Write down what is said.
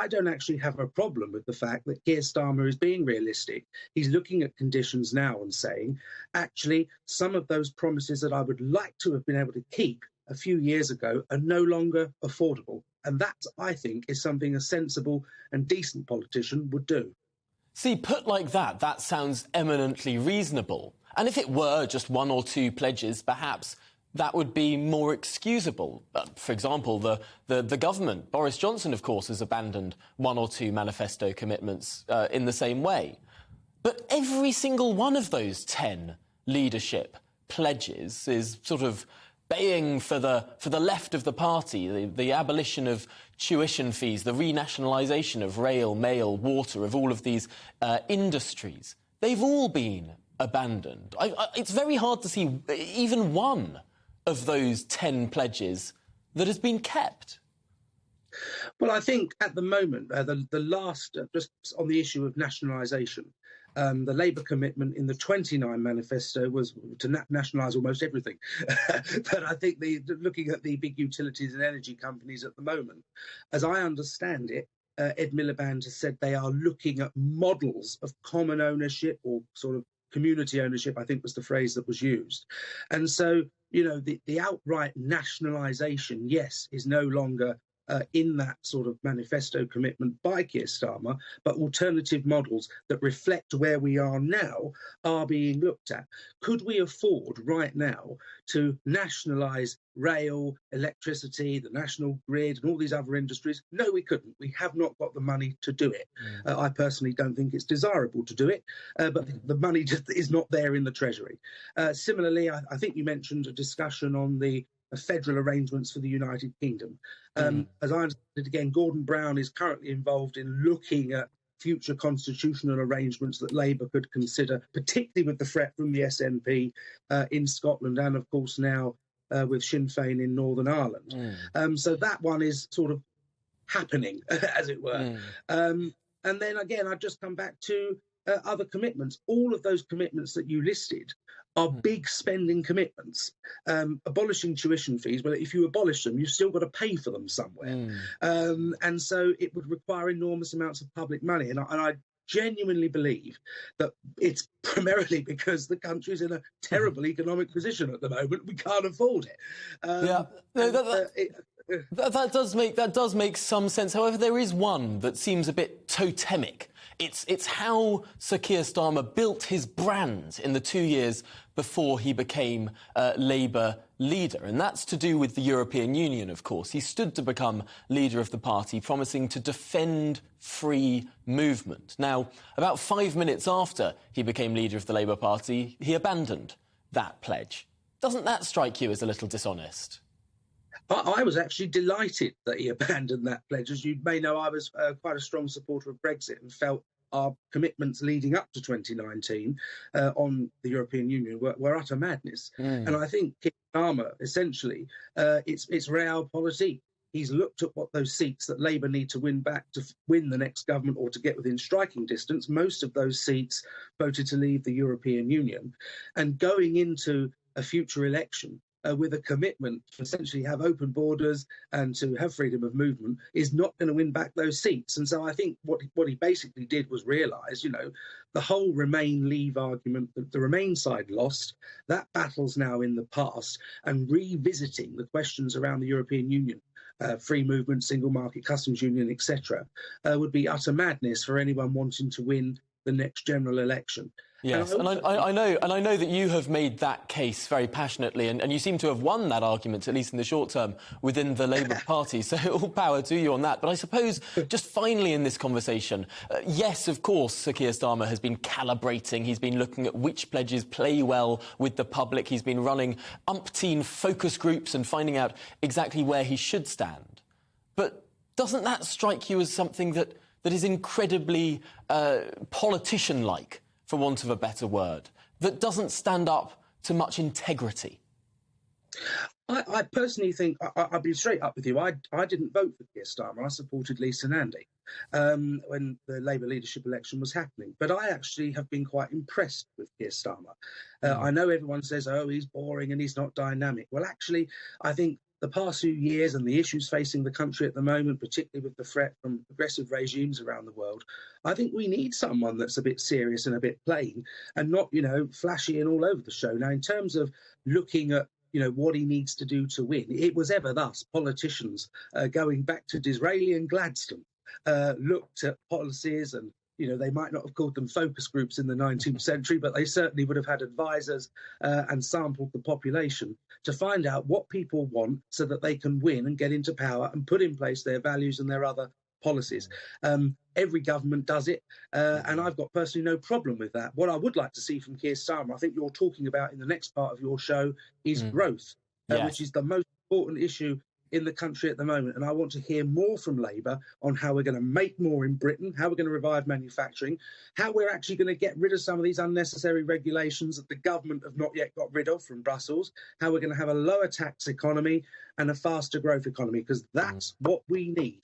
I don't actually have a problem with the fact that Keir Starmer is being realistic. He's looking at conditions now and saying, actually, some of those promises that I would like to have been able to keep a few years ago are no longer affordable. And that, I think, is something a sensible and decent politician would do. See, put like that, that sounds eminently reasonable. And if it were just one or two pledges, perhaps that would be more excusable. For example, the government, Boris Johnson, of course, has abandoned one or two manifesto commitments in the same way. But every single one of those 10 leadership pledges is sort of baying for the left of the party, the abolition of tuition fees, the renationalisation of rail, mail, water, of all of these industries. They've all been abandoned. It's very hard to see even one of those 10 pledges that has been kept. Well, I think at the moment, the last, just on the issue of nationalisation, the Labour commitment in the 29 manifesto was to nationalise almost everything. But I think looking at the big utilities and energy companies at the moment, as I understand it, Ed Miliband has said they are looking at models of common ownership or sort of community ownership, I think was the phrase that was used. And so, you know, the outright nationalisation, yes, is no longer in that sort of manifesto commitment by Keir Starmer, but alternative models that reflect where we are now are being looked at. Could we afford right now to nationalise rail, electricity, the national grid and all these other industries? No, we couldn't. We have not got the money to do it. I personally don't think it's desirable to do it, but the money just is not there in the Treasury. Similarly, I think you mentioned a discussion on the federal arrangements for the United Kingdom. As I understand it, again, Gordon Brown is currently involved in looking at future constitutional arrangements that Labour could consider, particularly with the threat from the SNP in Scotland and, of course, now with Sinn Féin in Northern Ireland. So that one is sort of happening, as it were. And then, again, I'd just come back to other commitments. All of those commitments that you listed are big spending commitments. Abolishing tuition fees, well, if you abolish them, you've still got to pay for them somewhere. And so it would require enormous amounts of public money. And I genuinely believe that it's primarily because the country's in a terrible economic position at the moment. We can't afford it. That does make some sense. However, there is one that seems a bit totemic. It's how Sir Keir Starmer built his brand in the 2 years before he became Labour leader, and that's to do with the European Union, of course. He stood to become leader of the party, promising to defend free movement. Now, about 5 minutes after he became leader of the Labour Party, he abandoned that pledge. Doesn't that strike you as a little dishonest? I was actually delighted that he abandoned that pledge. As you may know, I was quite a strong supporter of Brexit and felt our commitments leading up to 2019 on the European Union were utter madness. And I think Keir Starmer, essentially, it's realpolitik. He's looked at what those seats that Labour need to win back to win the next government or to get within striking distance. Most of those seats voted to leave the European Union. And going into a future election, with a commitment to essentially have open borders and to have freedom of movement is not going to win back those seats. And so I think what he basically did was realise, you know, the whole Remain Leave argument that the Remain side lost, that battle's now in the past, and revisiting the questions around the European Union, free movement, single market, customs union, etc., would be utter madness for anyone wanting to win the next general election. Yes, and I know that you have made that case very passionately, and you seem to have won that argument, at least in the short term, within the Labour Party, so all power to you on that. But I suppose, just finally in this conversation, yes, of course, Sir Keir Starmer has been calibrating, he's been looking at which pledges play well with the public, he's been running umpteen focus groups and finding out exactly where he should stand. But doesn't that strike you as something that is incredibly politician-like, for want of a better word, that doesn't stand up to much integrity? I personally think, I'll be straight up with you, I didn't vote for Keir Starmer. I supported Lisa Nandy when the Labour leadership election was happening. But I actually have been quite impressed with Keir Starmer. I know everyone says, oh, he's boring and he's not dynamic. Well, actually, I think the past few years and the issues facing the country at the moment, particularly with the threat from aggressive regimes around the world, I think we need someone that's a bit serious and a bit plain and not, flashy and all over the show. Now, in terms of looking at what he needs to do to win, it was ever thus. Politicians, going back to Disraeli and Gladstone, looked at policies and, they might not have called them focus groups in the 19th century, but they certainly would have had advisors and sampled the population to find out what people want so that they can win and get into power and put in place their values and their other policies. Every government does it, and I've got personally no problem with that. What I would like to see from Keir Starmer, I think you're talking about in the next part of your show, is growth, which is the most important issue in the country at the moment. And I want to hear more from Labour on how we're going to make more in Britain, how we're going to revive manufacturing, how we're actually going to get rid of some of these unnecessary regulations that the government have not yet got rid of from Brussels, how we're going to have a lower tax economy and a faster growth economy, because that's what we need.